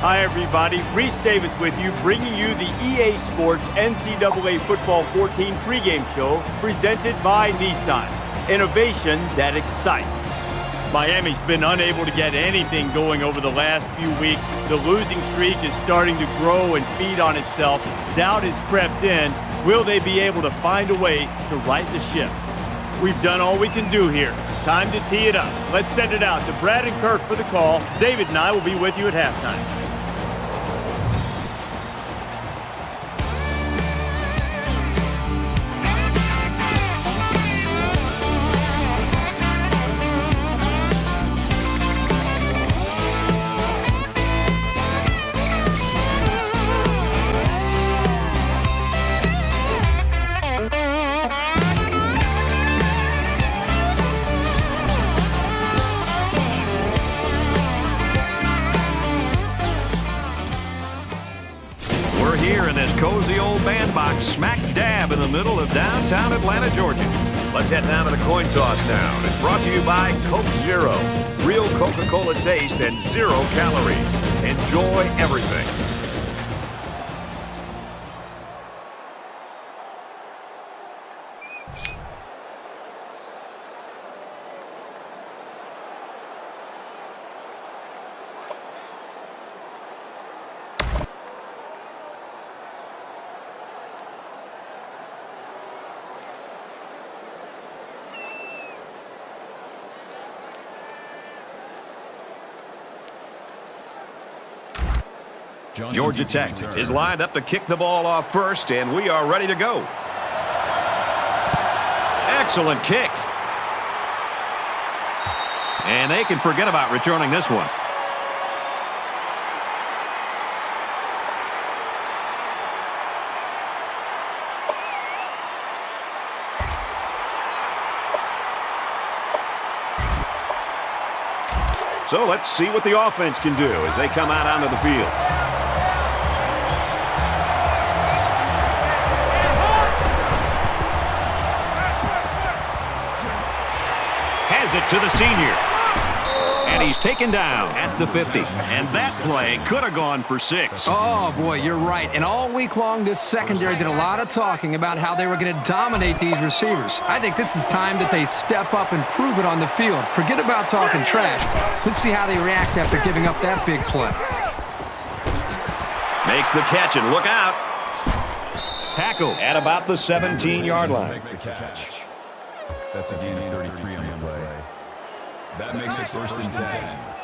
Hi, everybody. Reese Davis with you, bringing you the EA Sports NCAA Football 14 pregame show presented by Nissan. Innovation that excites. Miami's been unable to get anything going over the last few weeks. The losing streak is starting to grow and feed on itself. Doubt has crept in. Will they be able to find a way to right the ship? We've done all we can do here. Time to tee it up. Let's send it out to Brad and Kirk for the call. David and I will be with you at halftime. Cozy old bandbox smack dab in the middle of downtown Atlanta, Georgia. Let's head down to the coin toss now. It's brought to you by Coke Zero. Real Coca-Cola taste and 0 calories. Enjoy everything. Georgia Tech is lined up to kick the ball off first, and we are ready to go. Excellent kick. And they can forget about returning this one. So let's see what the offense can do as they come out onto the field. Has it to the senior. And he's taken down at the 50. And that play could have gone for 6. Oh, boy, you're right. And all week long, this secondary did a lot of talking about how they were going to dominate these receivers. I think this is time that they step up and prove it on the field. Forget about talking trash. Let's see how they react after giving up that big play. Makes the catch, and look out. Tackle at about the 17-yard line. Makes the catch. That's a gain of 33 on the play. That makes it first and 10.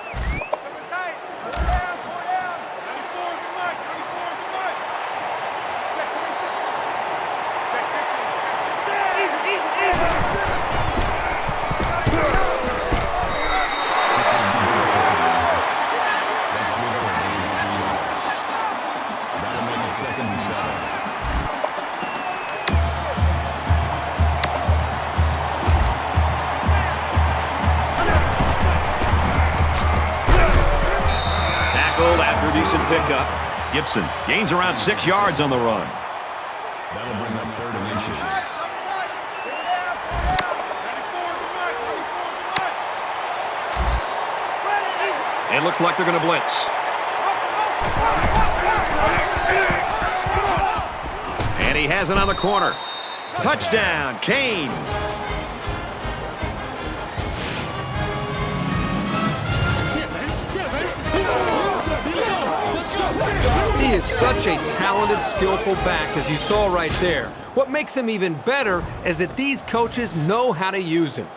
Decent pickup. Gibson gains around 6 yards on the run. That'll bring up 3rd and inches. It looks like they're going to blitz. And he has it on the corner. Touchdown, Canes. He is such a talented, skillful back, as you saw right there. What makes him even better is that these coaches know how to use him.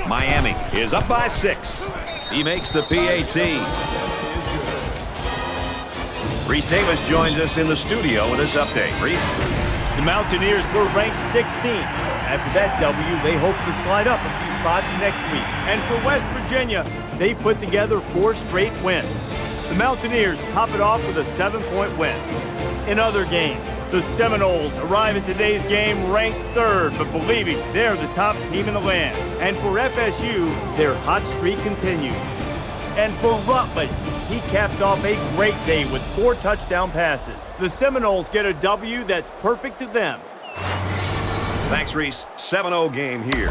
Miami is up by 6. He makes the PAT. Reese Davis joins us in the studio with this update. Reese? The Mountaineers were ranked 16th. After that W, they hope to slide up a few spots next week. And for West Virginia, they put together 4 straight wins. The Mountaineers top it off with a 7-point win. In other games, the Seminoles arrive at today's game ranked 3rd, but believing they're the top team in the land. And for FSU, their hot streak continues. And for Rutledge, he caps off a great day with 4 touchdown passes. The Seminoles get a W that's perfect to them. Thanks, Reese. 7-0 game here.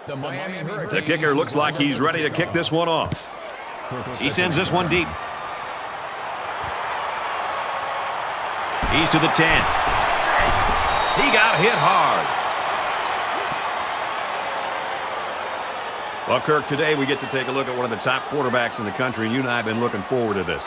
The kicker looks like he's ready to kick this one off. He sends this one deep. He's to the 10. He got hit hard. Well, Kirk, today we get to take a look at one of the top quarterbacks in the country, and you and I have been looking forward to this.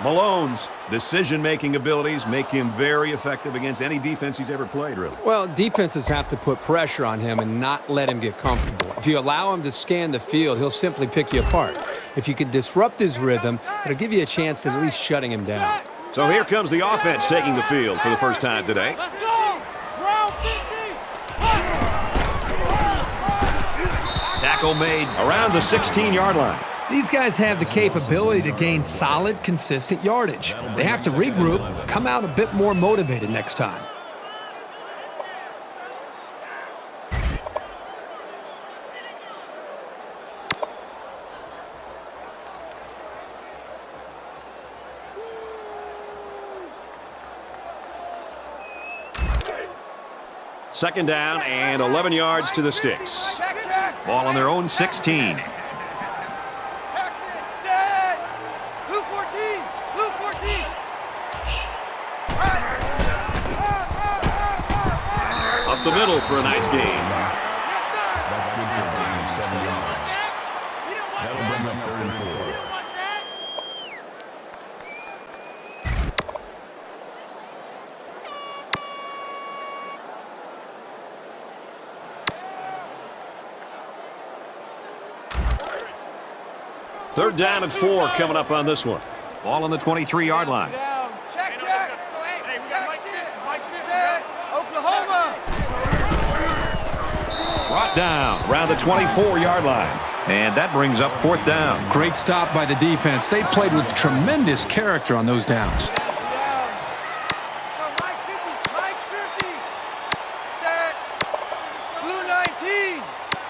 Malone's decision-making abilities make him very effective against any defense he's ever played, really. Well, defenses have to put pressure on him and not let him get comfortable. If you allow him to scan the field, he'll simply pick you apart. If you can disrupt his rhythm, it'll give you a chance at least shutting him down. So here comes the offense taking the field for the first time today. Let's go! Round 50! Tackle made around the 16-yard line. These guys have the capability to gain solid, consistent yardage. They have to regroup, come out a bit more motivated next time. Second down and 11 yards to the sticks. Ball on their own 16. Texas, set! Blue 14! Blue 14! Up the middle for a nice gain. That's good for a gain of 7 yards. That'll bring up 3rd and 4. Third down and 4 coming up on this one. Ball on the 23-yard line. Check, check! Texas, set! Oklahoma! Brought down around the 24-yard line. And that brings up 4th down. Great stop by the defense. They played with tremendous character on those downs. Mike 50! Set! Blue 19!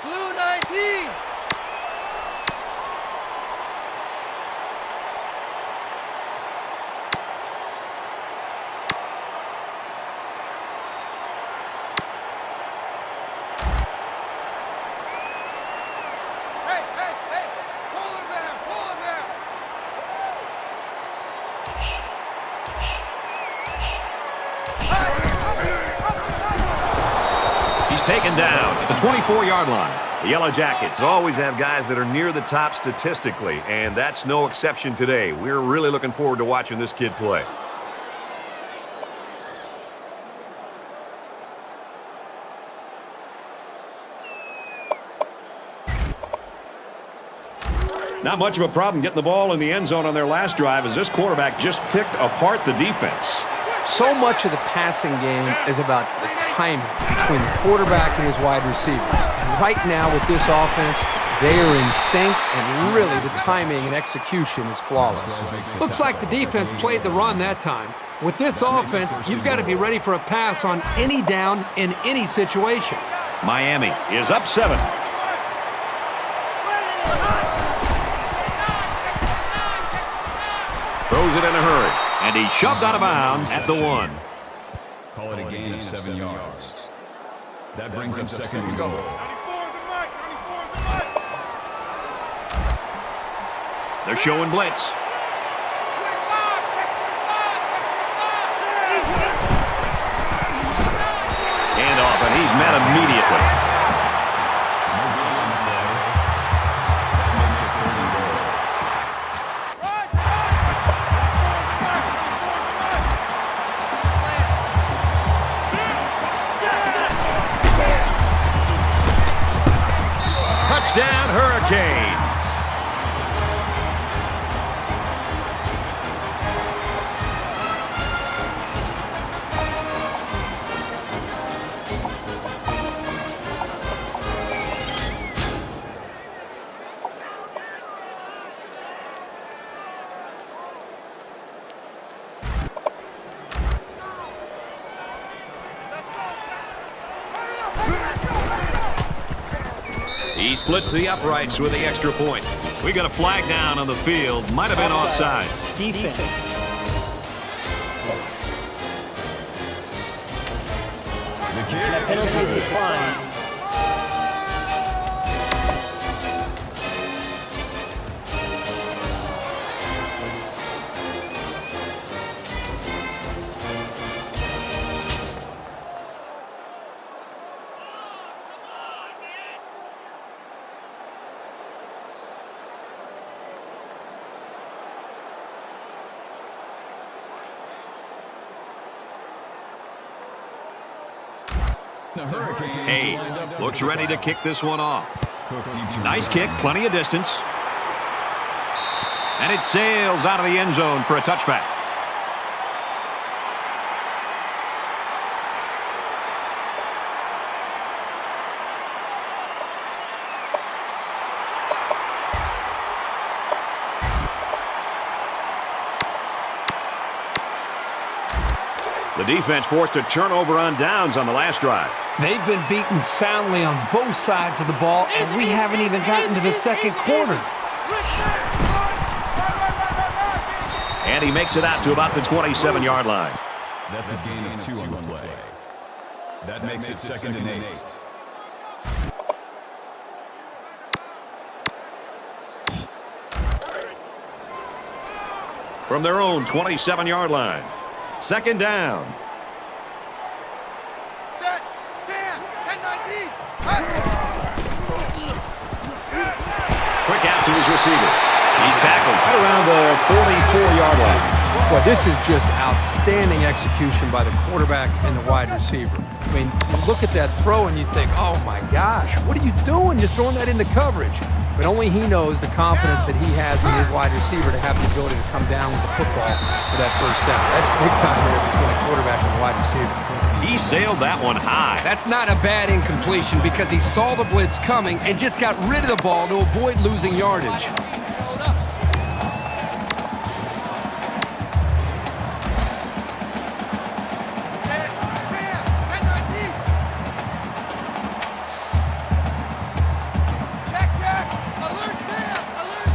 Blue 19! Hey! Pull him down! He's taken down at the 24-yard line. The Yellow Jackets always have guys that are near the top statistically, and that's no exception today. We're really looking forward to watching this kid play. Not much of a problem getting the ball in the end zone on their last drive as this quarterback just picked apart the defense. So much of the passing game is about the timing between the quarterback and his wide receiver. And right now with this offense, they are in sync, and really the timing and execution is flawless. Looks like the defense played the run that time. With this offense, you've got to be ready for a pass on any down in any situation. Miami is up 7. Throws it in a hurry, and he shoved out of bounds at the 1. Call it a gain of 7 yards. That brings up 2nd and goal. They're showing blitz. Handoff, and he's met immediately. Touchdown, Hurricanes. He splits the uprights with the extra point. We got a flag down on the field. Might have been offsides. Defense. The kick That is penalty is good. declined. The Hurricanes Hayes lined up looks with the ready to foul. kick this one off. Cook deep to Nice his kick, right. plenty of distance. And it sails out of the end zone for a touchback. The defense forced a turnover on downs on the last drive. They've been beaten soundly on both sides of the ball, and we haven't even gotten to the second quarter. And he makes it out to about the 27-yard line. That's a gain of 2 on the play. That makes it 2nd and 8. From their own 27-yard line. 2nd down. Set. Sam. 10-19. Quick out to his receiver. He's tackled right around the 44-yard line. Well, this is just outstanding execution by the quarterback and the wide receiver. I mean, you look at that throw and you think, oh my gosh, what are you doing? You're throwing that into coverage. But only he knows the confidence that he has in his wide receiver to have the ability to come down with the football for that first down. That's big time there between the quarterback and the wide receiver. He sailed that one high. That's not a bad incompletion because he saw the blitz coming and just got rid of the ball to avoid losing yardage. Set. Sam. 10-19. Check. Alert, Sam. Alert.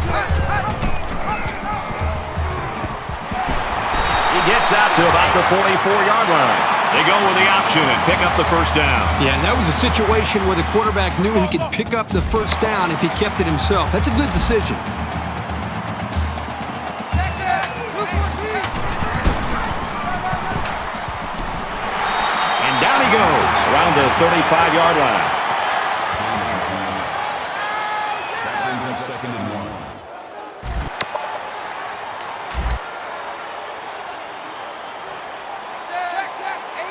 He gets out to about the 44-yard line. They go with the option and pick up the first down. Yeah, and that was a situation where the quarterback knew he could pick up the first down if he kept it himself. That's a good decision. Check that. Blue 14. And down he goes around the 35-yard line. That brings up 2nd and 1. Check. 8.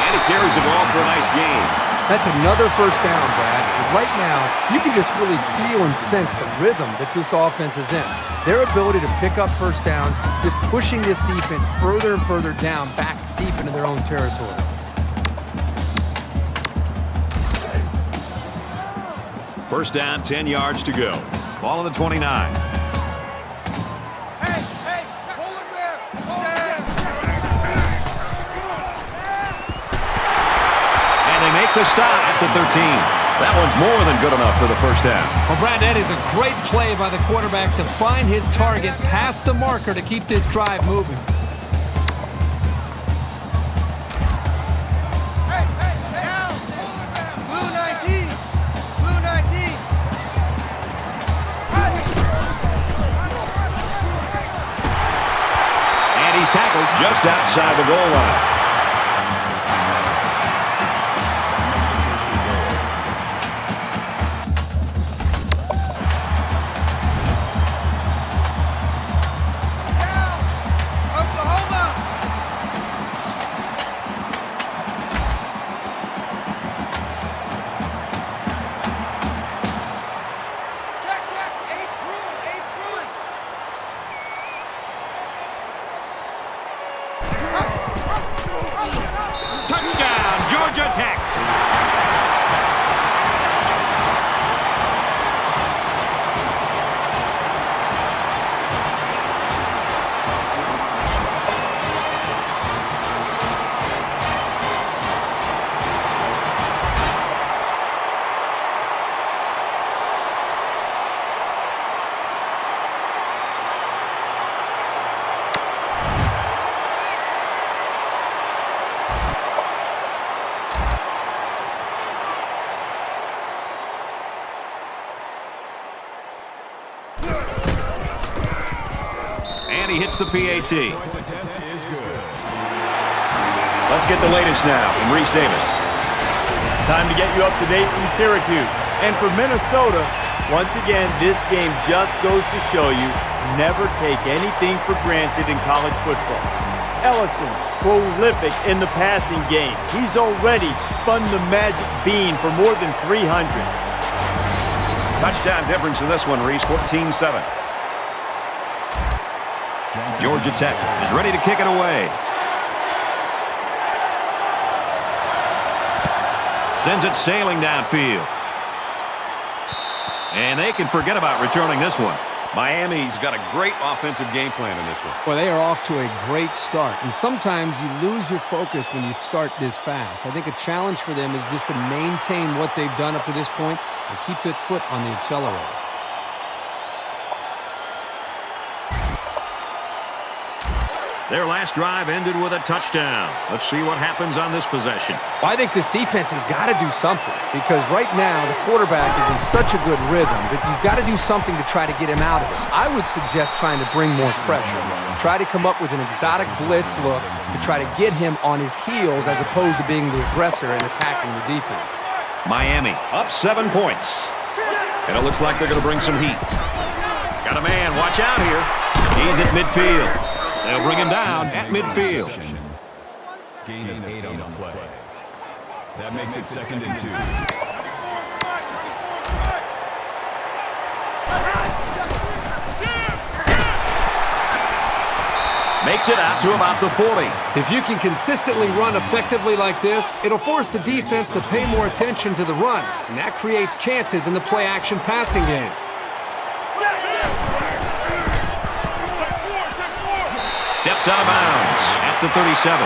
And he carries the ball for a nice gain. That's another first down, Brad. And right now, you can just really feel and sense the rhythm that this offense is in. Their ability to pick up first downs is pushing this defense further and further down, back deep into their own territory. First down, 10 yards to go. Ball on the 29. Hey. Hold him there. Set. And they make the stop at the 13. That one's more than good enough for the first down. Well, Brad, that is a great play by the quarterback to find his target past the marker to keep this drive moving. Hey. Down. Hold him there. Blue 19. Blue 19. And he's tackled just outside the goal line. Down. Oklahoma. Check. 8's Bruin. And he hits the PAT. Is good. Let's get the latest now from Reese Davis. Time to get you up to date from Syracuse. And for Minnesota, once again, this game just goes to show you never take anything for granted in college football. Ellison's prolific in the passing game. He's already spun the magic bean for more than 300. Touchdown difference in this one, Reese, 14-7. Georgia Tech is ready to kick it away. Sends it sailing downfield. And they can forget about returning this one. Miami's got a great offensive game plan in this one. Well, they are off to a great start. And sometimes you lose your focus when you start this fast. I think a challenge for them is just to maintain what they've done up to this point and keep their foot on the accelerator. Their last drive ended with a touchdown. Let's see what happens on this possession. Well, I think this defense has got to do something because right now the quarterback is in such a good rhythm that you've got to do something to try to get him out of it. I would suggest trying to bring more pressure. Try to come up with an exotic blitz look to try to get him on his heels as opposed to being the aggressor and attacking the defense. Miami up 7 points. And it looks like they're going to bring some heat. Got a man. Watch out here. He's at midfield. They'll bring him down at midfield. Gain of 8 on the play. That makes it 2nd and 2. Makes it out to about the 40. If you can consistently run effectively like this, it'll force the defense to pay more attention to the run, and that creates chances in the play-action passing game. Steps out of bounds at the 37.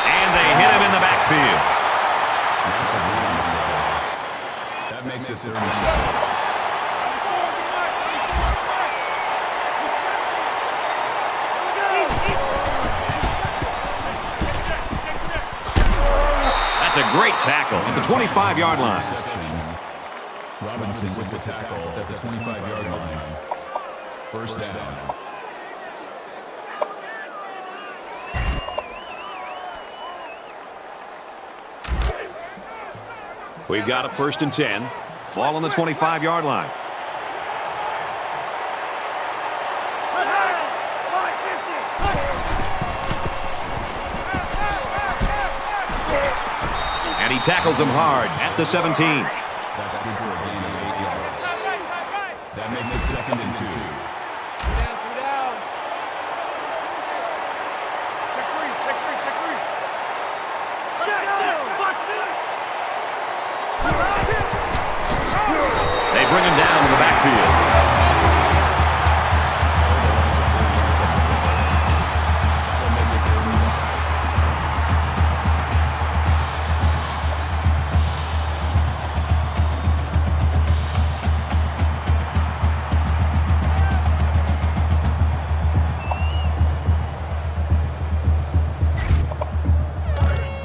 And they hit him in the backfield. That makes it 37. A great tackle at the 25-yard line. Robinson with the tackle at the 25-yard line. First down. We've got a 1st and 10. Ball on the 25-yard line. And he tackles him hard at the 17. That's good for a gain of 8 yards. That makes it 2nd and 2. Check three. They bring him down in the backfield.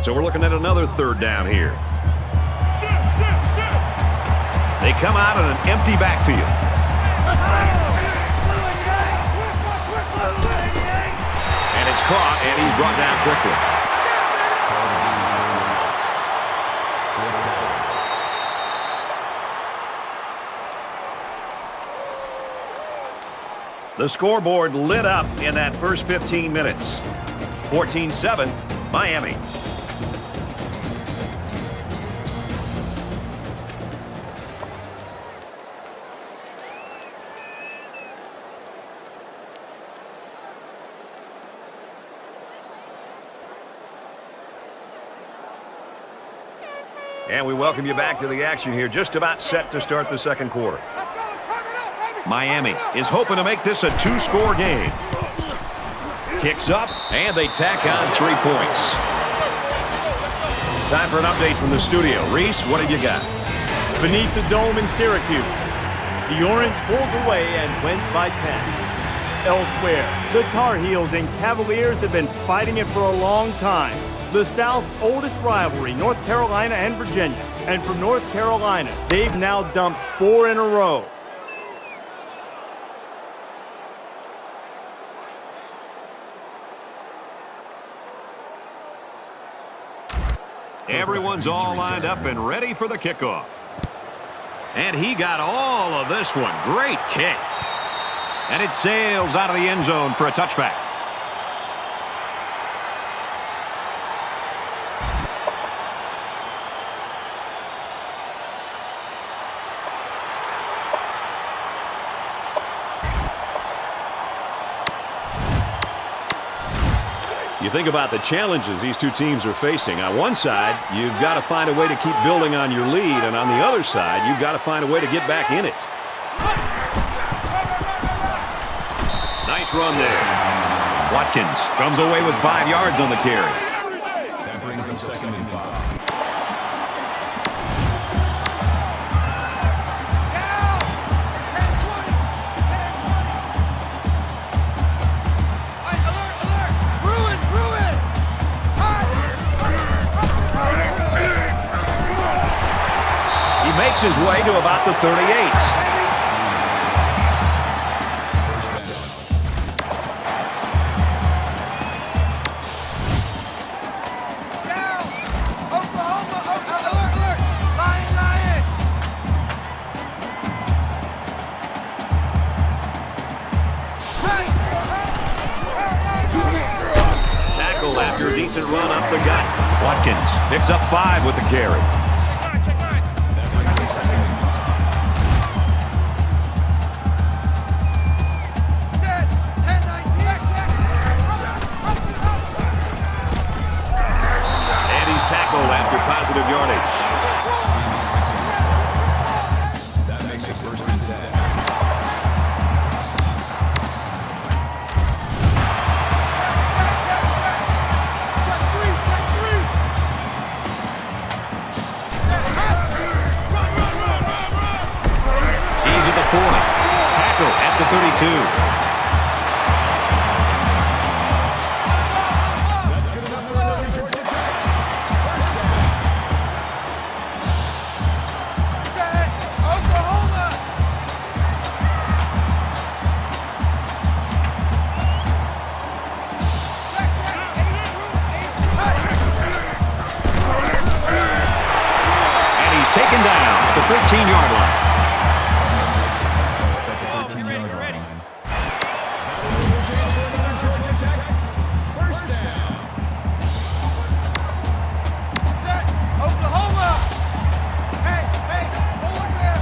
So we're looking at another 3rd down here. They come out in an empty backfield. And it's caught, and he's brought down quickly. The scoreboard lit up in that first 15 minutes. 14-7, Miami. And we welcome you back to the action here, just about set to start the 2nd quarter. Miami is hoping to make this a 2-score game. Kicks up, and they tack on 3 points. Time for an update from the studio. Reese, what have you got? Beneath the dome in Syracuse, the Orange pulls away and wins by 10. elsewhere. The Tar Heels and Cavaliers have been fighting it for a long time. The South's oldest rivalry, North Carolina and Virginia. And from North Carolina, they've now dumped 4 in a row. Everyone's all lined up and ready for the kickoff. And he got all of this one. Great kick. And it sails out of the end zone for a touchback. You think about the challenges these two teams are facing. On one side, you've got to find a way to keep building on your lead, and on the other side, you've got to find a way to get back in it. Nice run there. Watkins comes away with 5 yards on the carry. That brings him 2nd and 5. Makes his way to about the 38. Down! Oklahoma! Alert! Lion! Tackle after a decent run up the gut. Watkins picks up 5 with the carry. After positive yardage. That makes it 1st and 10. Check 3. He's at the 40. Tackle at the 32. Taken down at the 13-yard line. First down. Set! Oklahoma! Hey! Hold it there!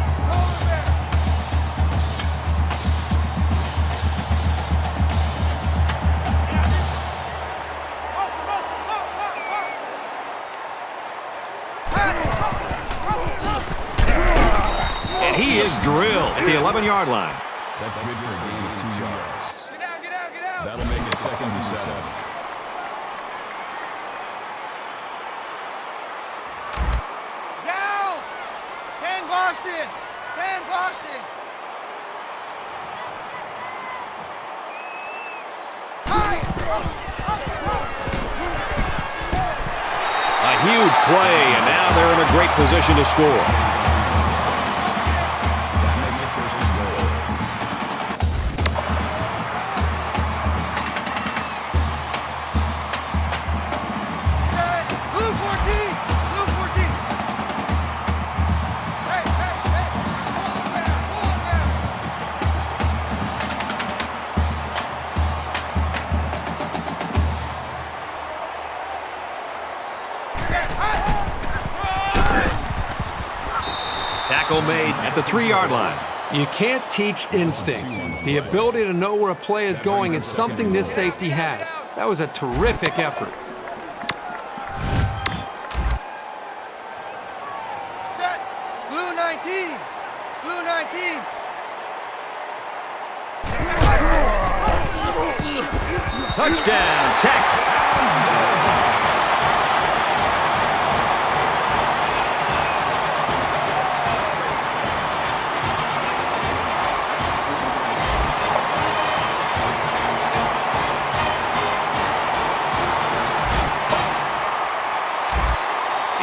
And he is drilled at the 11-yard line. That's good for a gain of 2 yards. Get out! That'll make it 2nd and 7. Down! Can Boston! A huge play, and now they're in a great position to score. That makes it 1st and goal. Set! Blue 14! Hey! Pull it down! Tackle made at the 3-yard line. You can't teach instinct. The ability to know where a play is going is something this safety has. That was a terrific effort. Set! Blue 19! Touchdown, Tech.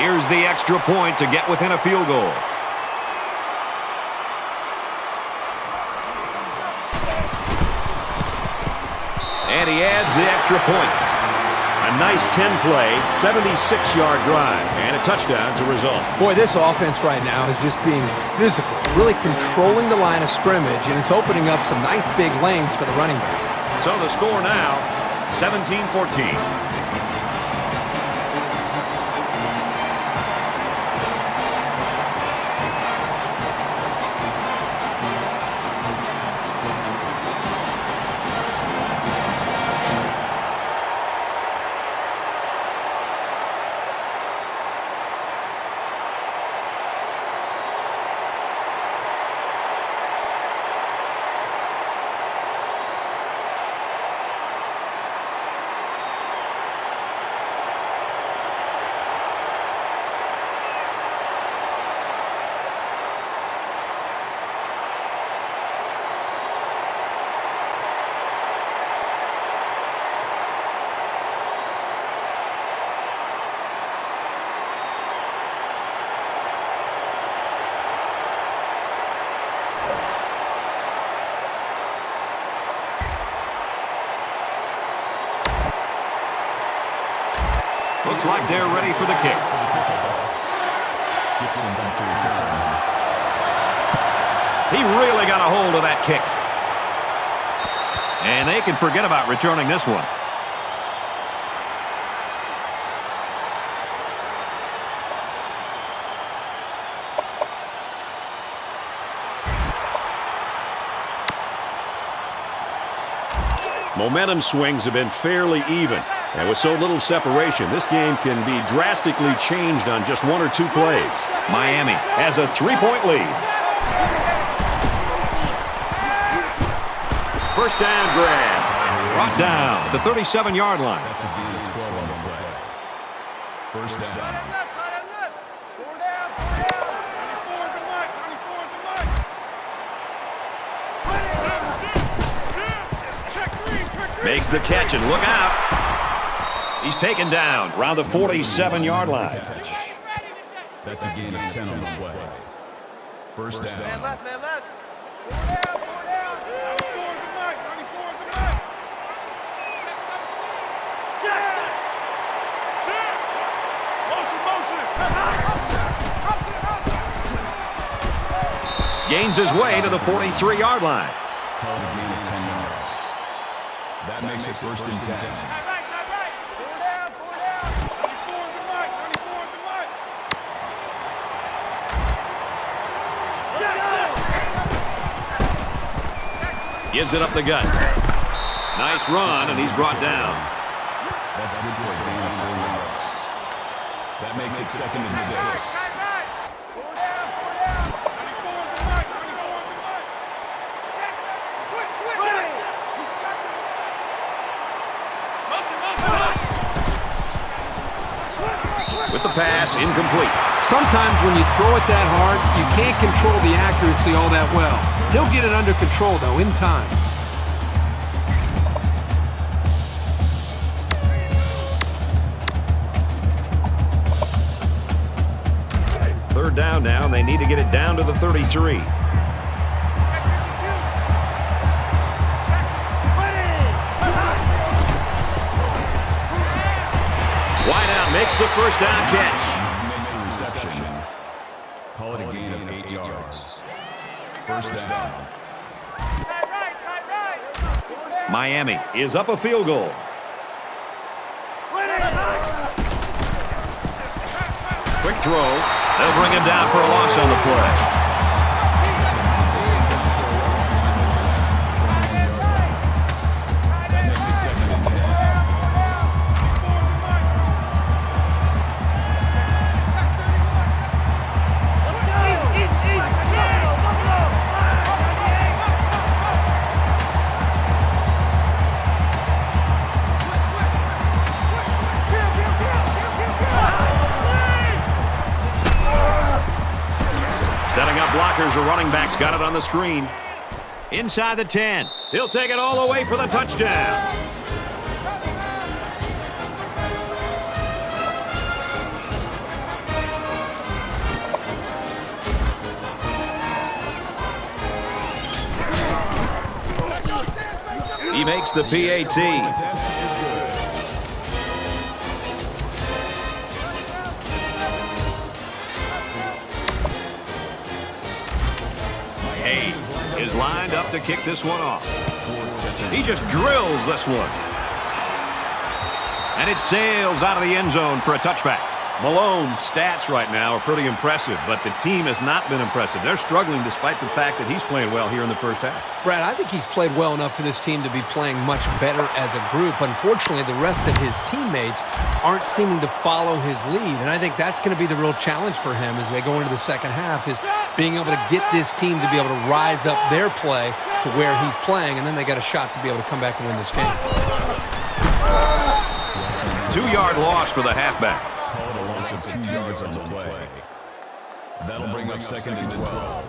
Here's the extra point to get within a field goal. And he adds the extra point. A nice 10-play, 76-yard drive, and a touchdown as a result. Boy, this offense right now is just being physical, really controlling the line of scrimmage, and it's opening up some nice big lanes for the running backs. So the score now, 17-14. Looks like they're ready for the kick. He really got a hold of that kick. And they can forget about returning this one. Momentum swings have been fairly even. And with so little separation, this game can be drastically changed on just one or two plays. Miami has a 3-point lead. First down grab. Brought down at the 37-yard line. That's a gain of 12 on the play. First down. Makes the catch, and look out. He's taken down around the 47-yard line. That's a gain of 10 on the play. First down. Man left, man left. Gains his way to the 43-yard line. Called a gain of 10 yards. That makes it first and 10. Gives it up the gut. Nice run, and he's brought down. That's good for a gain of 4 yards. That makes it second and 6. With the pass, incomplete. Sometimes when you throw it that hard, you can't control the accuracy all that well. He'll get it under control, though, in time. Third down now, and they need to get it down to the 33. Wide out makes the first down catch. Makes the reception. Call it a gain of 8 yards. First down. Miami is up a field goal. Quick throw. They'll bring him down for a loss on the play. That makes it second and 10. Setting up blockers, the running back's got it on the screen. Inside the 10. He'll take it all the way for the touchdown. makes the PAT. Is lined up to kick this one off. He just drills this one. And it sails out of the end zone for a touchback. Malone's stats right now are pretty impressive, but the team has not been impressive. They're struggling despite the fact that he's playing well here in the first half. Brad, I think he's played well enough for this team to be playing much better as a group. Unfortunately, the rest of his teammates aren't seeming to follow his lead, and I think that's going to be the real challenge for him as they go into the second half, is being able to get this team to be able to rise up their play to where he's playing, and then they got a shot to be able to come back and win this game. 2-yard loss for the halfback. Call it a loss of 2 yards on the play. That'll bring up 2nd and 12.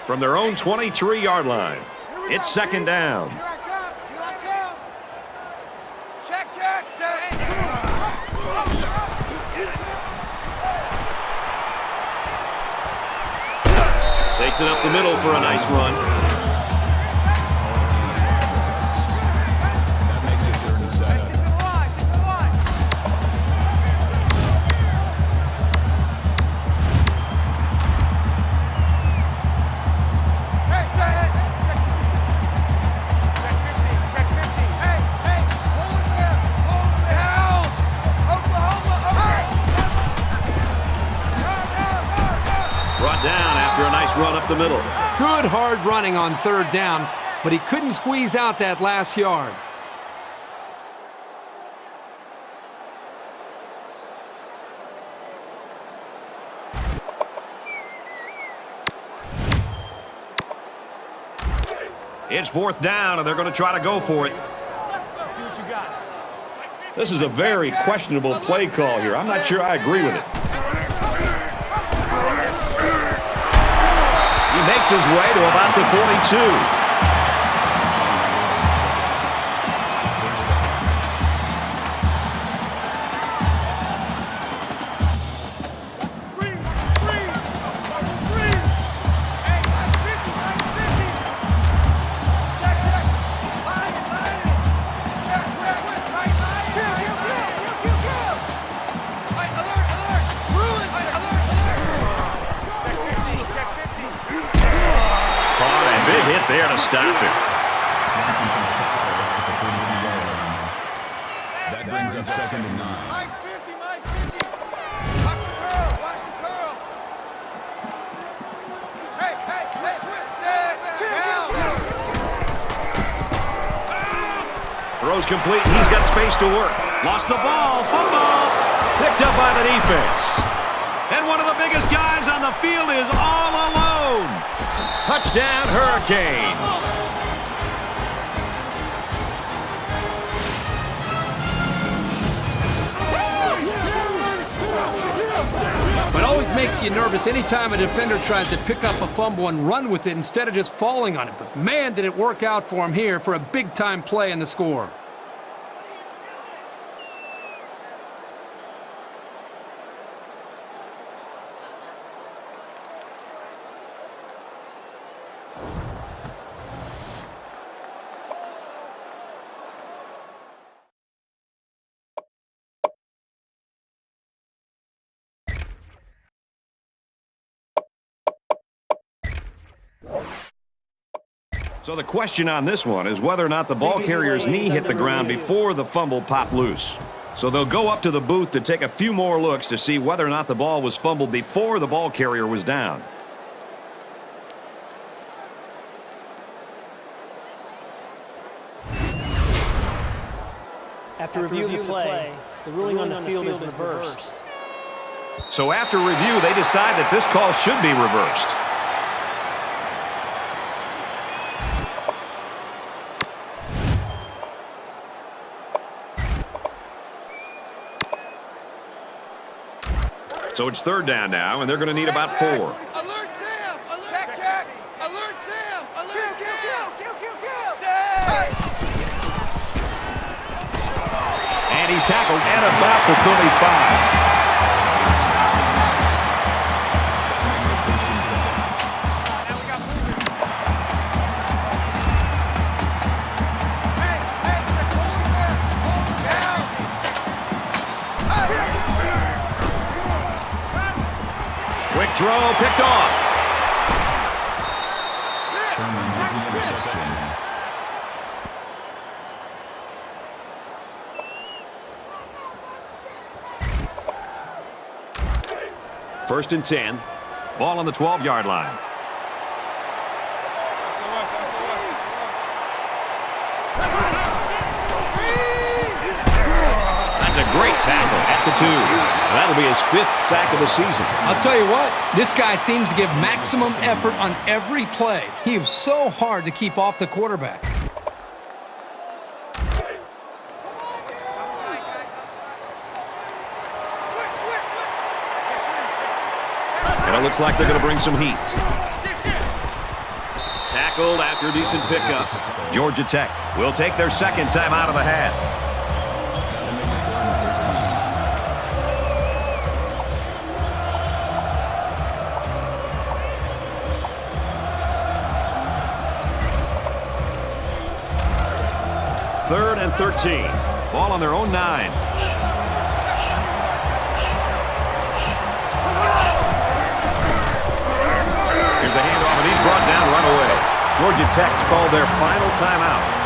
From their own 23-yard line, it's 2nd down. Here I come. Here I come. Check, check, set. Takes it up the middle for a nice run. That makes it 3rd and 7. Hey, set. Check 50. Hey, hey, hold it there. Hold it down. Oklahoma, okay. Go. Brought down after a nice run up the middle. Good hard running on 3rd down, but he couldn't squeeze out that last yard. It's 4th down, and they're going to try to go for it. See what you got. This is a very questionable play call here. I'm not sure I agree with it. He makes his way to about the 42. There to stop it. That brings up 2nd and 9. Mike's 50, Mike's 50. Watch the curl, watch the curls. Hey, hey, switch, set, down. Throws complete. He's got space to work. Lost the ball. Fumble. Picked up by the defense. And one of the biggest guys on the field is all alone. Touchdown, Hurricanes. It always makes you nervous anytime a defender tries to pick up a fumble and run with it instead of just falling on it. But man, did it work out for him here for a big-time play in the score. So the question on this one is whether or not the ball carrier's knee hit the ground before the fumble popped loose. So they'll go up to the booth to take a few more looks to see whether or not the ball was fumbled before the ball carrier was down. After review of the play, the ruling on the field is reversed. So after review, they decide that this call should be reversed. So it's 3rd down now, and they're going to need about 4. Alert Sam! Check, check! Alert Sam! Alert Sam! Set! And And he's tackled at about the 35. Quick throw, picked off. First and 10. Ball on the 12-yard line. That's a great tackle at the 2. That'll be his 5th sack of the season. I'll tell you what, this guy seems to give maximum effort on every play. He is so hard to keep off the quarterback. And it looks like they're going to bring some heat. Tackled after a decent pickup. Georgia Tech will take their second time out of the half. Third and 13. Ball on their own 9. Here's the handoff, and he's brought down right away. Georgia Tech's called their final timeout.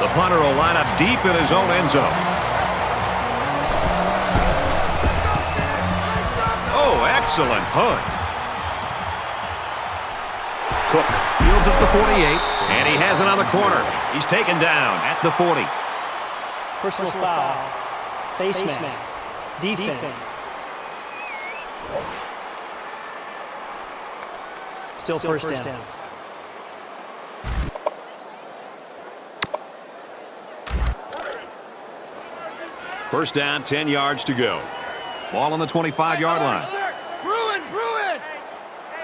The punter will line up deep in his own end zone. Oh, excellent punt. Cook fields up the 48, and he has it on the corner. He's taken down at the 40. Personal foul. Face mask. Defense. Still first down. First down, 10 yards to go. Ball on the 25-yard line. Alert! Bruin!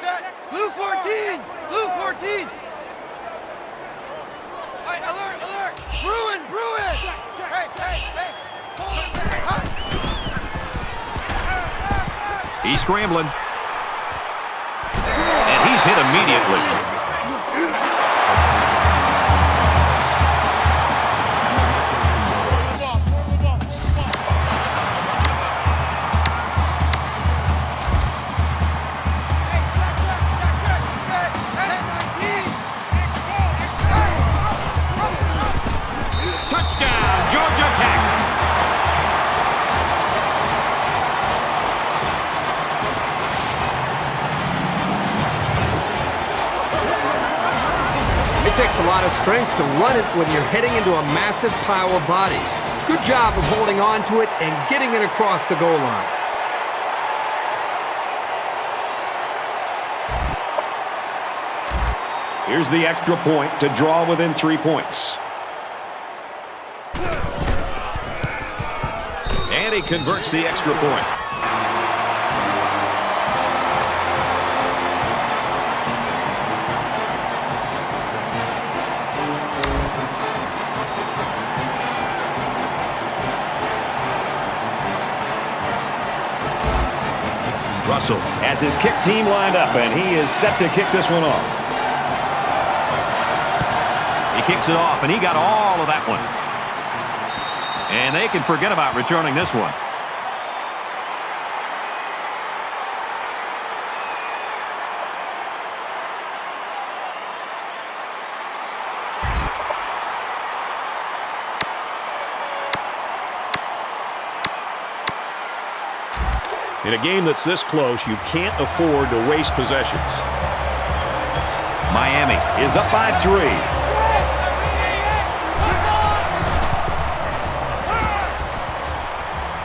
Set! Blue 14! Blue 14! Alert! Bruin! Hey! Hold it! He's scrambling. And he's hit immediately. It takes a lot of strength to run it when you're heading into a massive pile of bodies. Good job of holding on to it and getting it across the goal line. Here's the extra point to draw within 3 points. And he converts the extra point. Russell has his kick team lined up, and he is set to kick this one off. He kicks it off, and he got all of that one. And they can forget about returning this one. In a game that's this close, you can't afford to waste possessions. Miami is up by 3.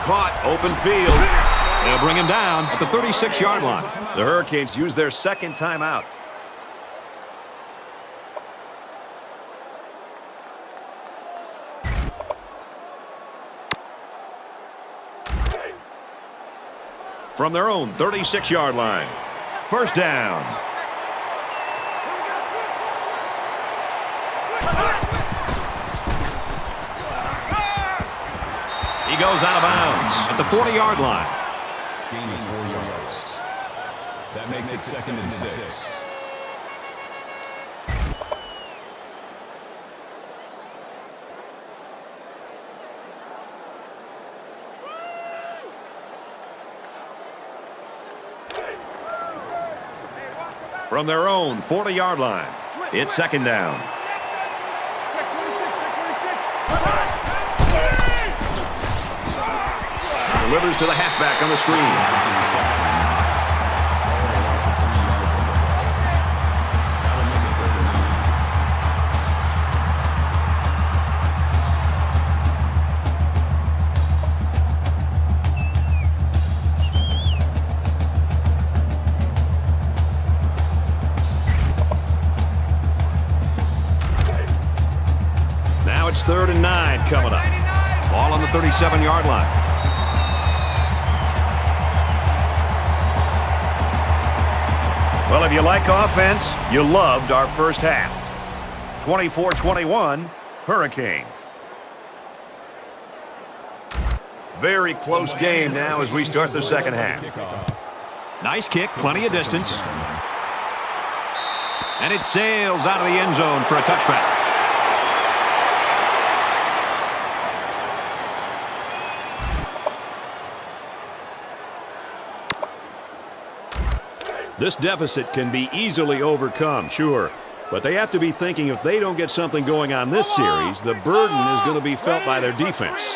Caught, open field. They'll bring him down at the 36-yard line. The Hurricanes use their second timeout. From their own 36-yard line. First down. He goes out of bounds at the 40-yard line. Gain of 4 yards. That makes it 2nd and 6. From their own 40-yard line, it's 2nd down. Delivers to the halfback on the screen. Now it's 3rd and 9 coming up. Ball on the 37-yard line. Well, if you like offense, you loved our first half. 24-21, Hurricanes. Very close game now as we start the second half. Nice kick, plenty of distance. And it sails out of the end zone for a touchback. This deficit can be easily overcome, sure. But they have to be thinking if they don't get something going on this series, the burden is going to be felt by their defense.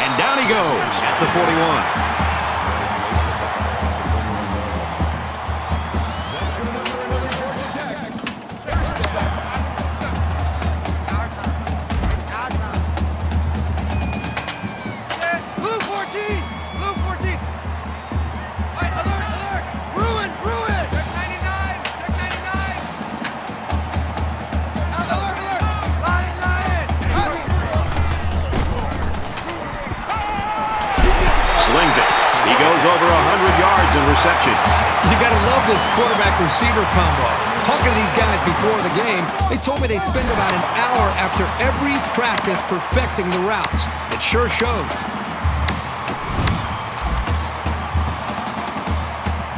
And down he goes at the 41. Over 100 yards in receptions. You got to love this quarterback-receiver combo. Talking to these guys before the game, they told me they spend about an hour after every practice perfecting the routes. It sure showed.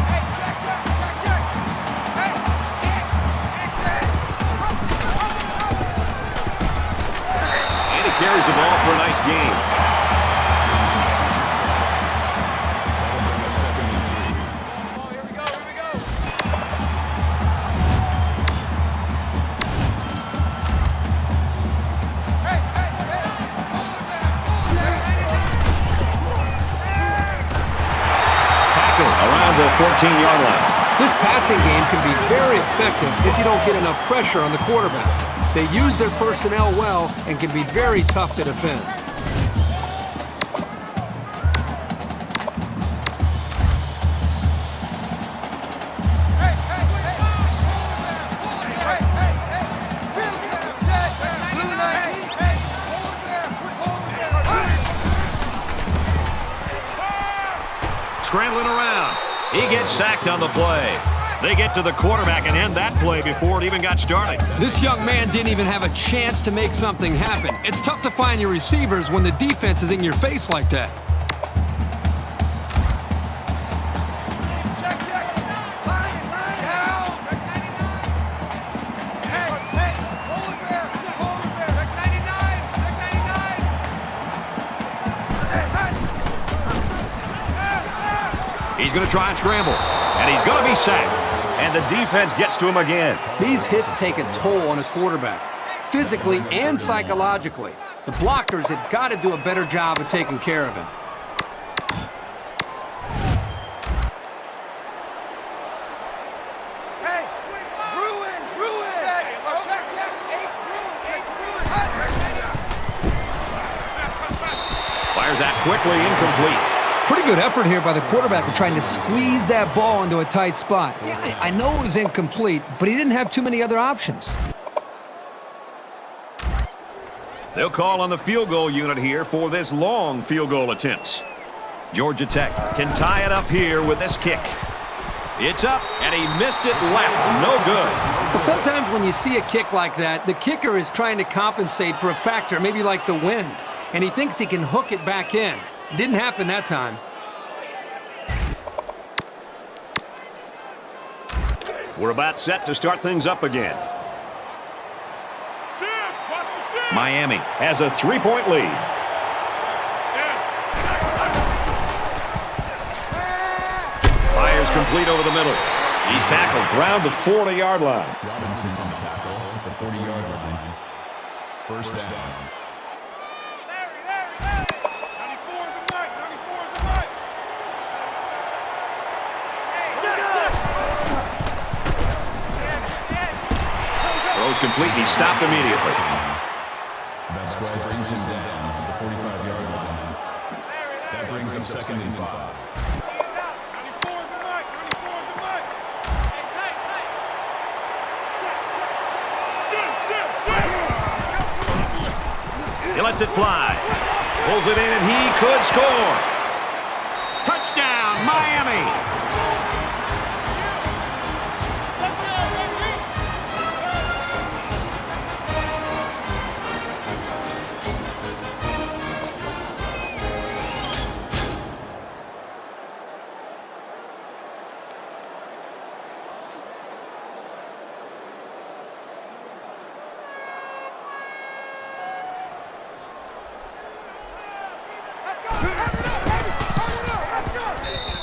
Hey, check. Hey, exit. And he carries the ball for a nice gain. Around the 14-yard line. This passing game can be very effective if you don't get enough pressure on the quarterback. They use their personnel well and can be very tough to defend. Scrambling around. He gets sacked on the play. They get to the quarterback and end that play before it even got started. This young man didn't even have a chance to make something happen. It's tough to find your receivers when the defense is in your face like that. Check. Line down. Hey, hold it there. Check 99. He's going to try and scramble, and he's going to be sacked. And the defense gets to him again. These hits take a toll on a quarterback, physically and psychologically. The blockers have got to do a better job of taking care of him. Hey, ruin. Check. H, ruin. Fires that quickly, incomplete. Pretty good effort here by the quarterback in trying to squeeze that ball into a tight spot. Yeah, I know it was incomplete, but he didn't have too many other options. They'll call on the field goal unit here for this long field goal attempt. Georgia Tech can tie it up here with this kick. It's up, and he missed it left. No good. Well, sometimes when you see a kick like that, the kicker is trying to compensate for a factor, maybe like the wind, and he thinks he can hook it back in. Didn't happen that time. We're about set to start things up again. Miami has a 3-point lead. Fires complete over the middle. He's tackled around the 40-yard line. Robinson's on the tackle at the 40-yard line. First down. Throws complete. He's stopped immediately. Vasquez brings him down at the 45-yard line. That brings him 2nd and 5. He lets it fly. Pulls it in, and he could score. Touchdown, Miami.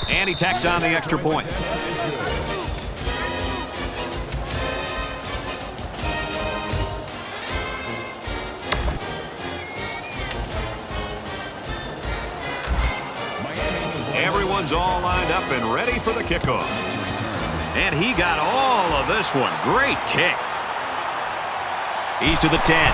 And he tacks on the extra point. Everyone's all lined up and ready for the kickoff. And he got all of this one. Great kick. He's to the 10.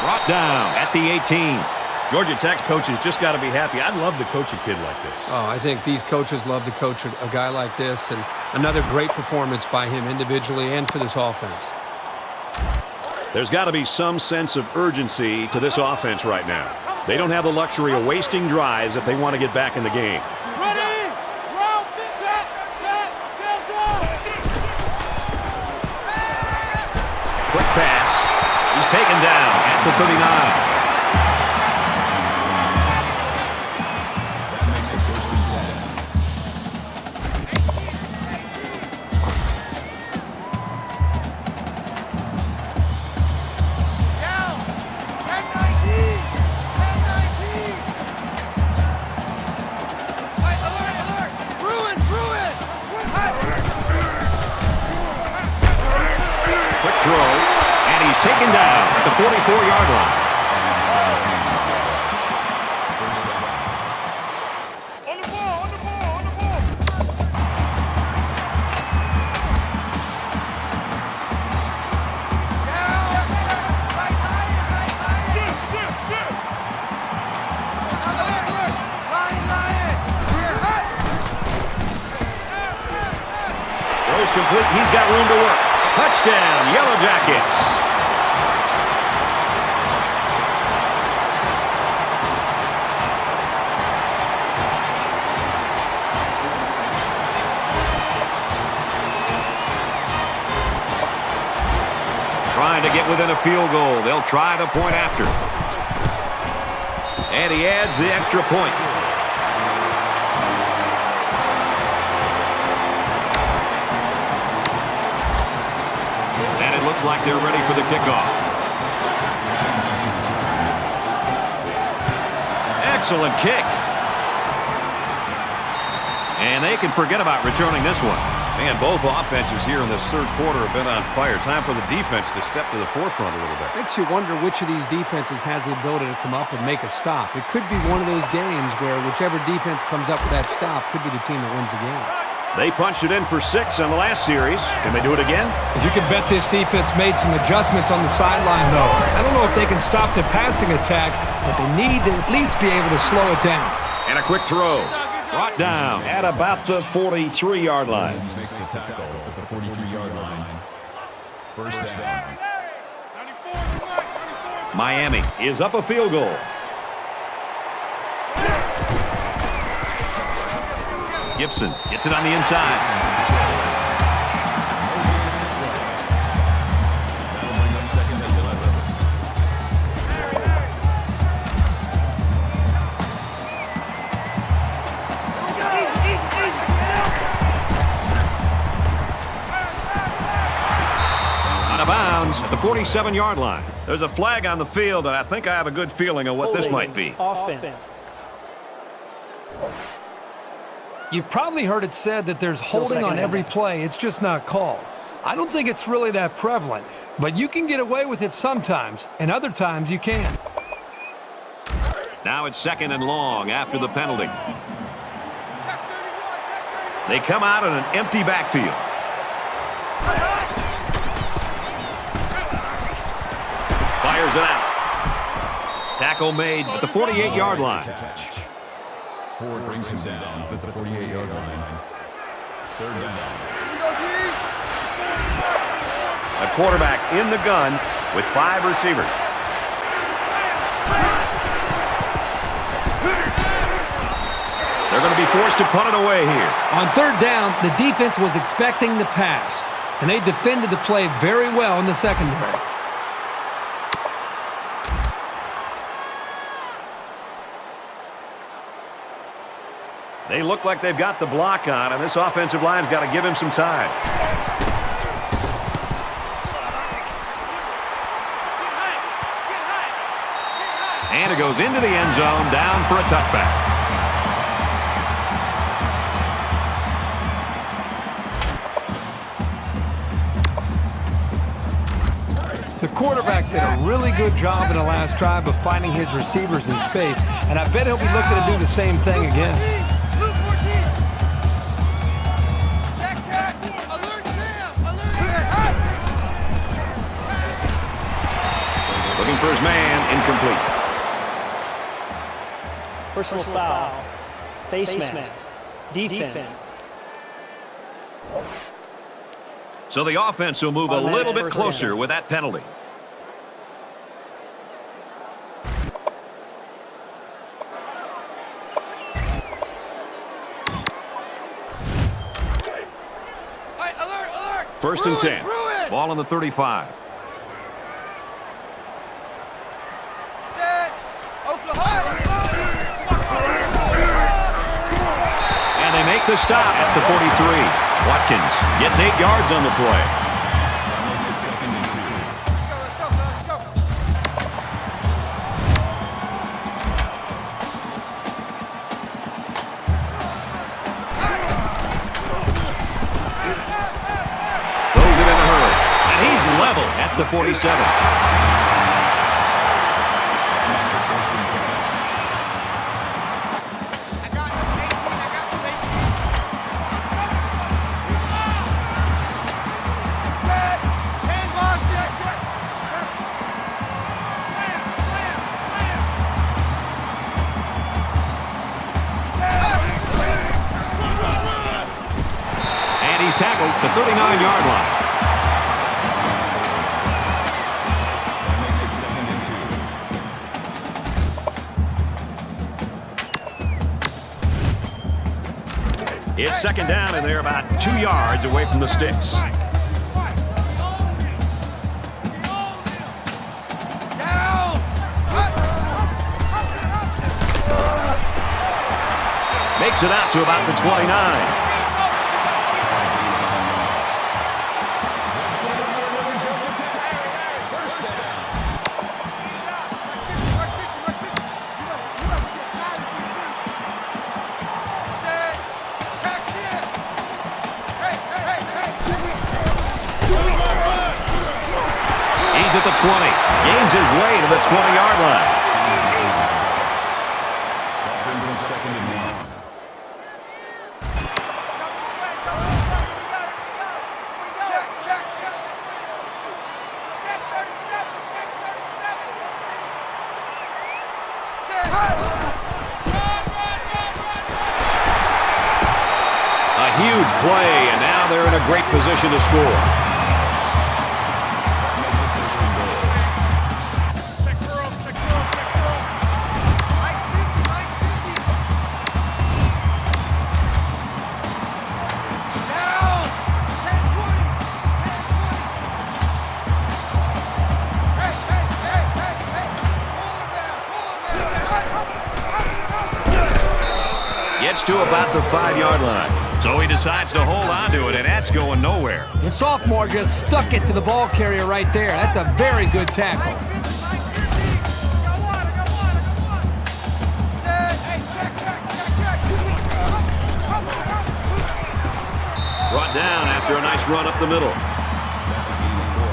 Brought down at the 18. Georgia Tech's coaches just got to be happy. I'd love to coach a kid like this. Oh, I think these coaches love to coach a guy like this, and another great performance by him individually and for this offense. There's got to be some sense of urgency to this offense right now. They don't have the luxury of wasting drives if they want to get back in the game. Ready? Round, set, Quick pass. He's taken down at the 39. Taken down at the 44-yard line. On the ball, on the ball, on the ball. Throws complete. He's got room to work. Touchdown, Yellow Jackets. Trying to get within a field goal. They'll try the point after. And he adds the extra point. And it looks like they're ready for the kickoff. Excellent kick. And they can forget about returning this one. Man, both offenses here in this third quarter have been on fire. Time for the defense to step to the forefront a little bit. Makes you wonder which of these defenses has the ability to come up and make a stop. It could be one of those games where whichever defense comes up with that stop could be the team that wins the game. They punched it in for 6 on the last series. Can they do it again? You can bet this defense made some adjustments on the sideline, though. I don't know if they can stop the passing attack, but they need to at least be able to slow it down. And a quick throw. Brought down at about the 43-yard line. Makes the tackle at the 43-yard line. First down. Miami is up a field goal. Gibson gets it on the inside. That'll bring up second and 11. Out of bounds at the 47-yard line. There's a flag on the field, and I think I have a good feeling of what this might be. Offense. You've probably heard it said that there's holding on every play. It's just not called. I don't think it's really that prevalent, but you can get away with it sometimes, and other times you can't. Now it's second and long after the penalty. They come out in an empty backfield. Fires it out. Tackle made at the 48-yard line. Ford brings him down at the 48-yard line. Third down. A quarterback in the gun with 5 receivers. They're going to be forced to punt it away here. On third down, the defense was expecting the pass, and they defended the play very well in the secondary. They look like they've got the block on, and this offensive line's got to give him some time. And it goes into the end zone, down for a touchback. The quarterback did a really good job in the last drive of finding his receivers in space, and I bet he'll be looking to do the same thing again. Luke 14. Check. Alert Sam. Alert Sam. Looking for his man, incomplete. Personal foul. Face mask. Defense. So the offense will move a little bit closer with that penalty. Alert. First and 10. Ball on the 35. Set. Oklahoma. And they make the stop at the 43. Watkins gets 8 yards on the play. That makes it second and 2. Let's go. Throws it in a hurry. And he's level at the 47. That makes it first and 10. I got you, 18. Set. Handball, check. And he's tackled at the 39-yard line. That makes it second and 2. It's second down, and they're about 2 yards away from the sticks. Down. Makes it out to about the 29. Set. Texas. Hey. He's at the 20. Gains his way to the 20-yard line. That brings him second and 1. Check. Set. A huge play, and now they're in a great position to score. That makes it first and goal. Check. gets to about the 5-yard line. So he decides to hold on to it, and that's going nowhere. The sophomore just stuck it to the ball carrier right there. That's a very good tackle. Brought down after a nice run up the middle. That's a team of 4.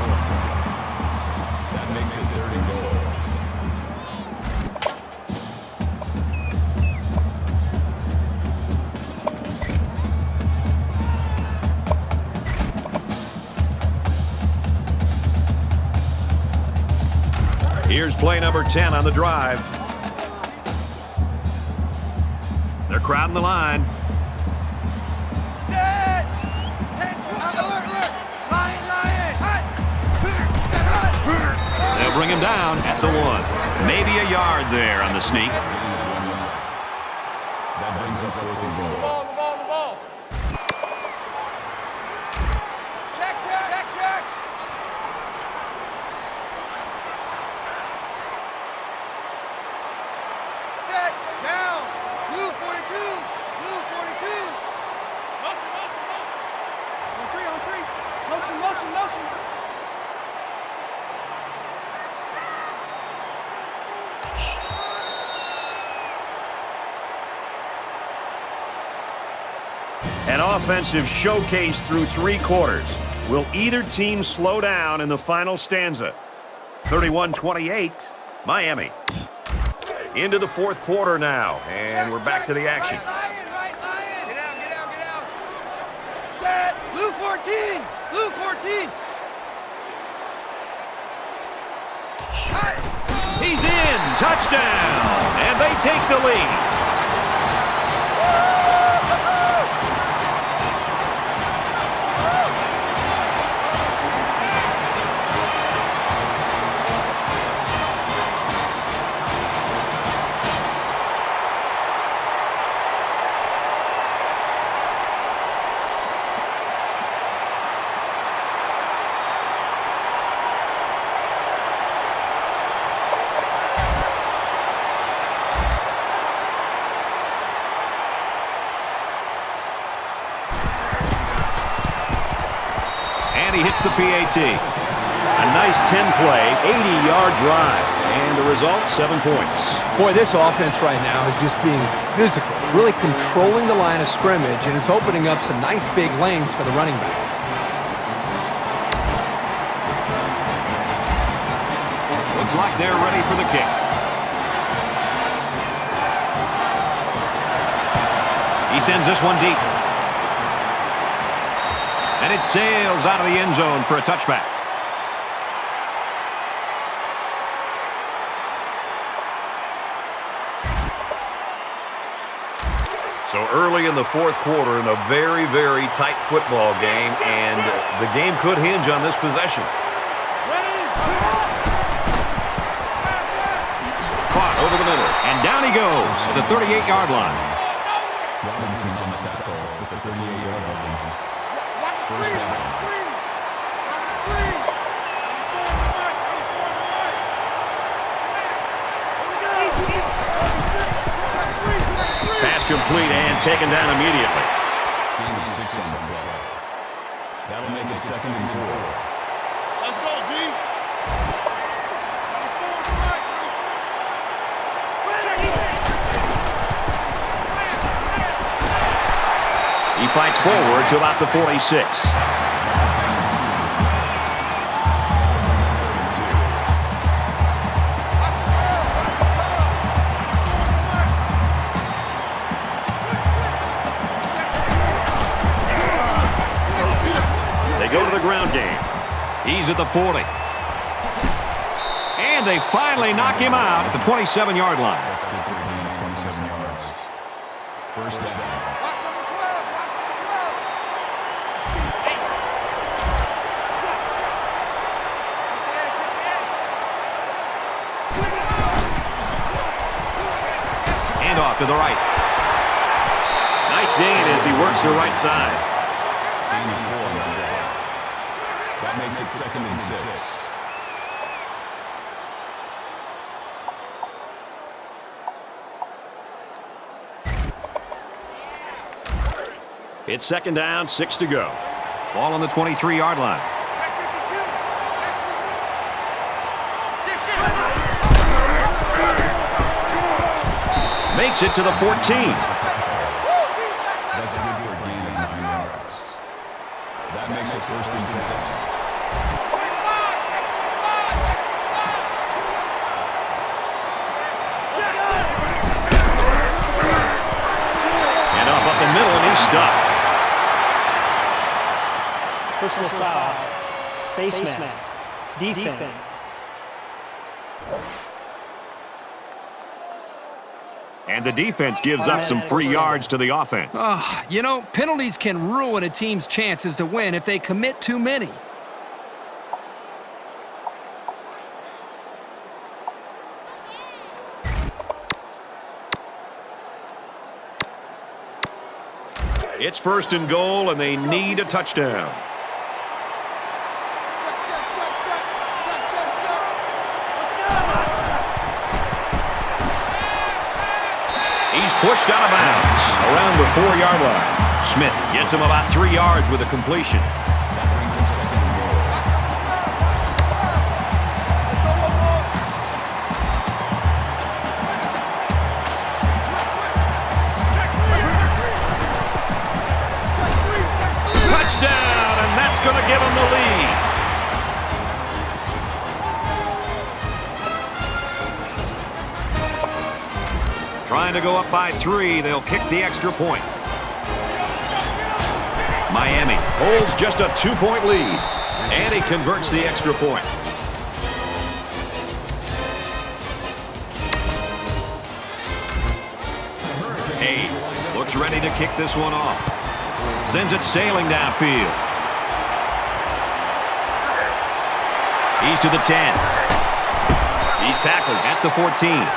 That makes it 3rd and goal. Here's play number 10 on the drive. They're crowding the line. Set! 10, 2, alert! Lion! Hut! Set, hut! They'll bring him down at the 1. Maybe a yard there on the sneak. That brings us 4th and goal. The ball! Check! Set! Down! Blue 42! Blue 42! On 3! Motion! An offensive showcase through 3 quarters. Will either team slow down in the final stanza? 31-28, Miami. Into the 4th quarter now, and we're back to the action. Right lion! Get out! Set! Blue 14! Blue 14! Hut! He's in! Touchdown! And they take the lead. And he hits the PAT. A nice 10-play, 80-yard drive. And the result, 7 points. Boy, this offense right now is just being physical, really controlling the line of scrimmage, and it's opening up some nice big lanes for the running backs. Looks like they're ready for the kick. He sends this one deep. And it sails out of the end zone for a touchback. So early in the 4th quarter in a very, very tight football game, and the game could hinge on this possession. Caught over the middle, and down he goes at the 38-yard line. Robinson's on the tackle at the 38-yard line. First down. Pass complete and taken down immediately. Gain of 6 on the play. That'll make it 2nd and 4. Let's go, D! He fights forward to about the 46. They go to the ground game. He's at the 40. And they finally knock him out at the 27-yard line. That's good for a gain of 27 yards. First down. Off to the right. Nice gain as he works the right side. Gain of 4 on the play. That makes it 2nd and 6. It's second down, 6 to go. Ball on the 23-yard line. Makes it to the 14. That's good for a gain of 9 yards. That makes it first and 10. And off up the middle, and he's stopped. Personal foul. Face mask. Defense. And the defense gives up some free yards to the offense. You know, penalties can ruin a team's chances to win if they commit too many. It's first and goal, and they need a touchdown. He's pushed out of bounds around the 4-yard line. Smith gets him about 3 yards with a completion. That brings him second and goal. Touchdown, and that's going to give him the lead. Trying to go up by 3. They'll kick the extra point. Miami holds just a 2-point lead, and he converts the extra point. Hayes looks ready to kick this one off. Sends it sailing downfield. He's to the 10. He's tackled at the 14.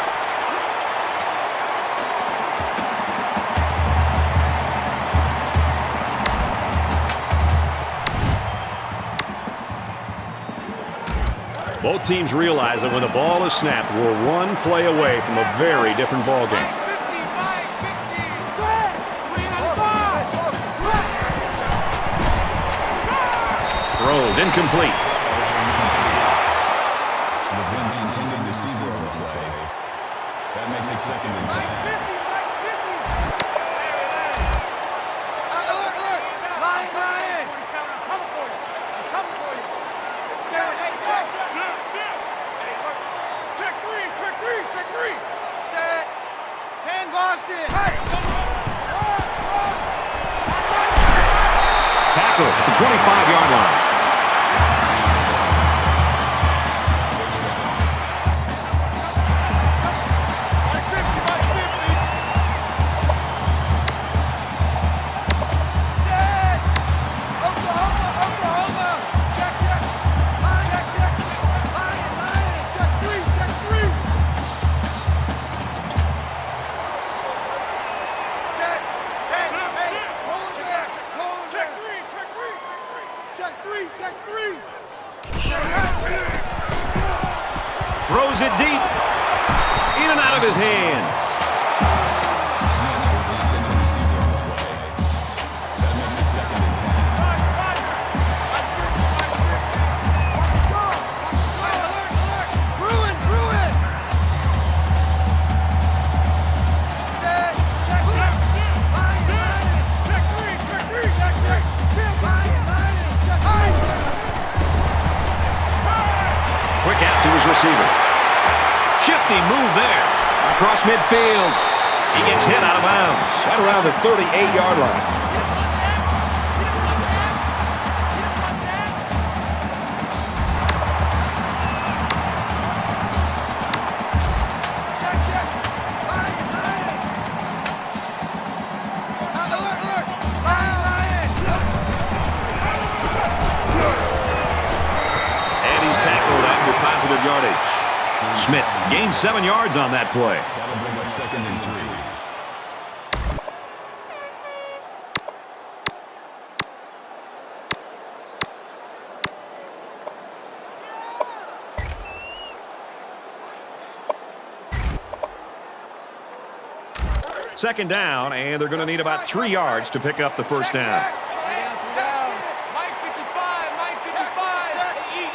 Both teams realize that when the ball is snapped, we're one play away from a very different ball game. Throws incomplete. With them being intended to see on the play, that makes it second and 10. Tackle at the 25-yard line. Throws it deep. In and out of his hands. Smith was intended to see on the play. That makes it second and 10. Quick out to his receiver. Shifty move there. Across midfield. He gets hit out of bounds. Right around the 38-yard line. Positive yardage. Smith gained 7 yards on that play. That'll bring up second and 3. Second down, and they're going to need about 3 yards to pick up the first down. Mike 55, Mike 55. Eat.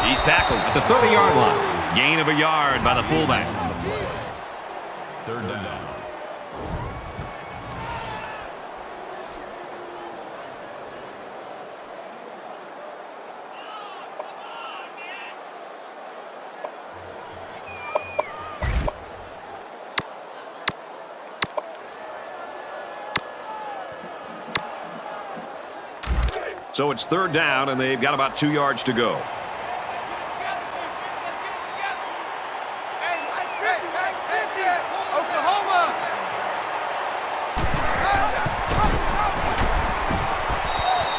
He's tackled at the 30-yard line. Gain of a yard by the fullback. Third down. So it's third down, and they've got about 2 yards to go. Oklahoma.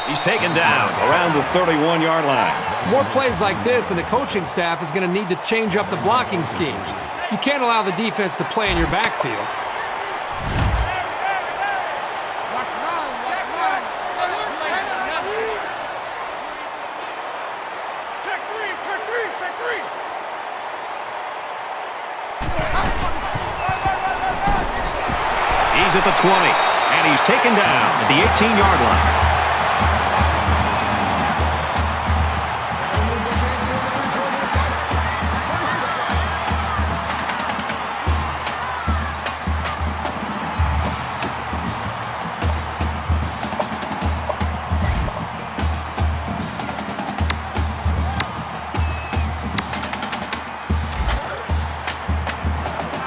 He's taken down around the 31-yard line. More plays like this, and the coaching staff is going to need to change up the blocking schemes. You can't allow the defense to play in your backfield. He's at the 20, and he's taken down at the 18-yard line.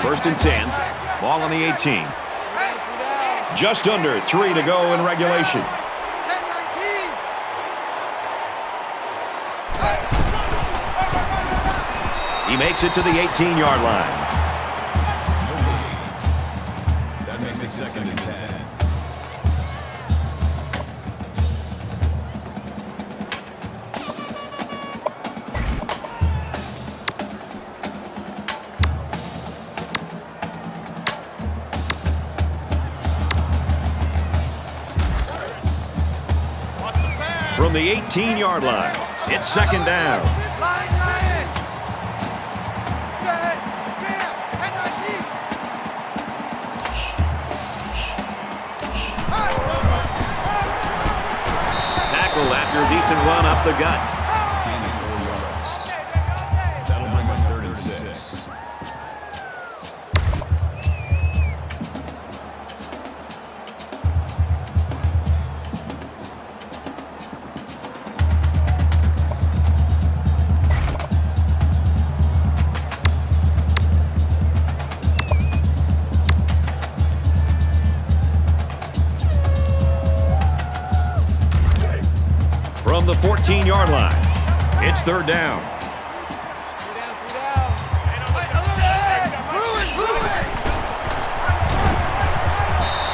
First and 10, ball on the 18. Just under 3 to go in regulation. 10-19. He makes it to the 18-yard line. That makes it second and 10. From the 18-yard line, it's second down. Lion. Set. Sam. 10-19. Tackle after a decent run up the gut. Gain of 4 yards. That'll bring up third and 6. From the 14-yard line, it's third down.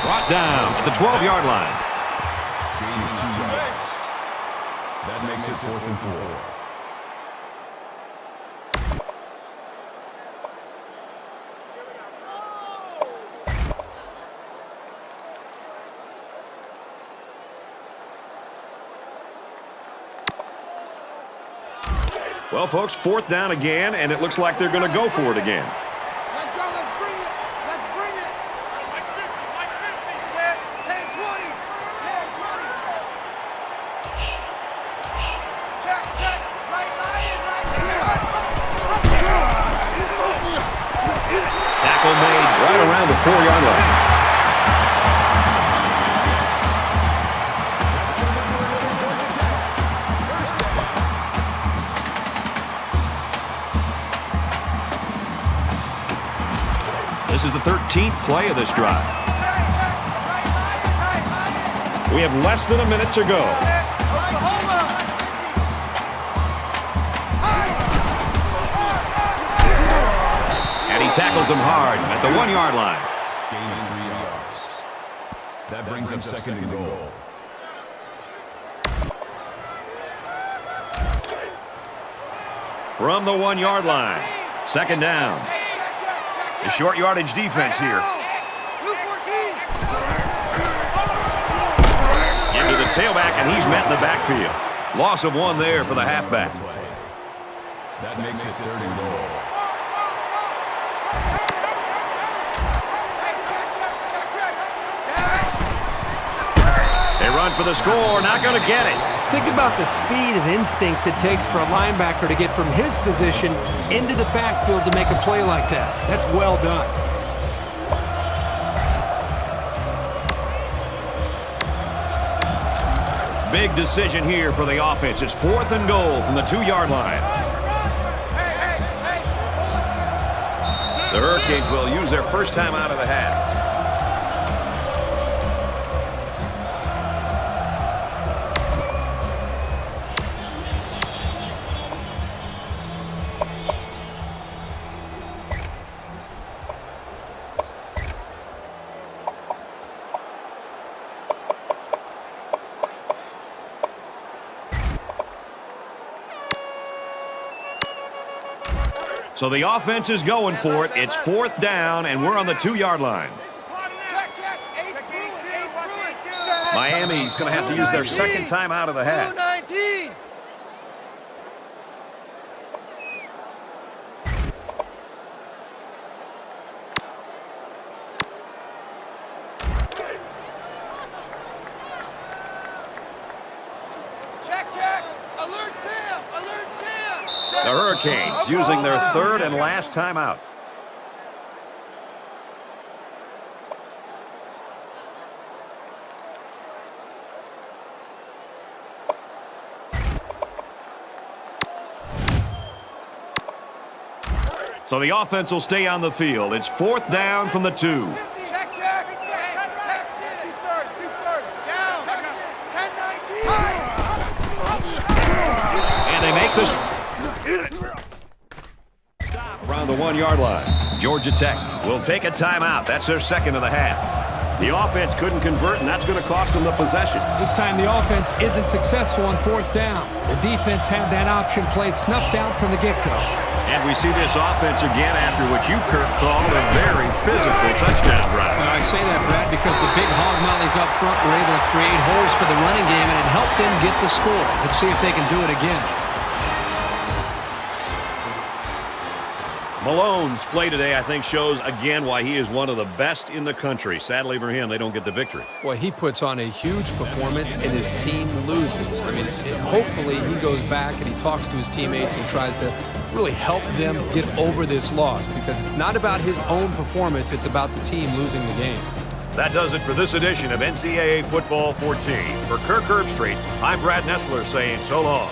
Brought down to the 12-yard line. Gain of 2 yards. That makes it 4th and 4. Well, folks, fourth down again, and it looks like they're going to go for it again. Let's go. Let's bring it. Let's bring it. Set. 10-20. 10-20. Check. Right line. Tackle made right around the 4-yard line. This is the 13th play of this drive. We have less than a minute to go. And he tackles him hard at the 1-yard line. Gain of 3 yards. That brings up second and goal. From the 1-yard line, second down. The short yardage defense here. Give to the tailback, and he's met in the backfield. Loss of 1 there for the halfback. That makes it 3rd and goal. They run for the score, not going to get it. Think about the speed and instincts it takes for a linebacker to get from his position into the backfield to make a play like that. That's well done. Big decision here for the offense. It's 4th and goal from the 2-yard line. The Hurricanes will use their first time out of the half. So the offense is going for it. It's 4th down, and we're on the 2-yard line. Miami's going to have to use their second time out of the half. 19. Check. Alert Sam. The Hurricanes using their 3rd and last timeout. So the offense will stay on the field. It's 4th down from the 2. Check. Texas. 2-3. Down. Texas. 10-19. And they make this around the 1-yard line. Georgia Tech will take a timeout. That's their second of the half. The offense couldn't convert, and that's going to cost them the possession. This time the offense isn't successful on 4th down. The defense had that option play snuffed out from the get-go. And we see this offense again after what you, Kirk, called a very physical touchdown drive. Well, I say that, Brad, because the big hog mollies up front were able to create holes for the running game, and it helped them get the score. Let's see if they can do it again. Malone's play today, I think, shows again why he is one of the best in the country. Sadly for him, they don't get the victory. Well, he puts on a huge performance, and his team loses. I mean, hopefully he goes back and he talks to his teammates and tries to really help them get over this loss, because it's not about his own performance, it's about the team losing the game. That does it for this edition of NCAA Football 14. For Kirk Herbstreit, I'm Brad Nessler saying so long.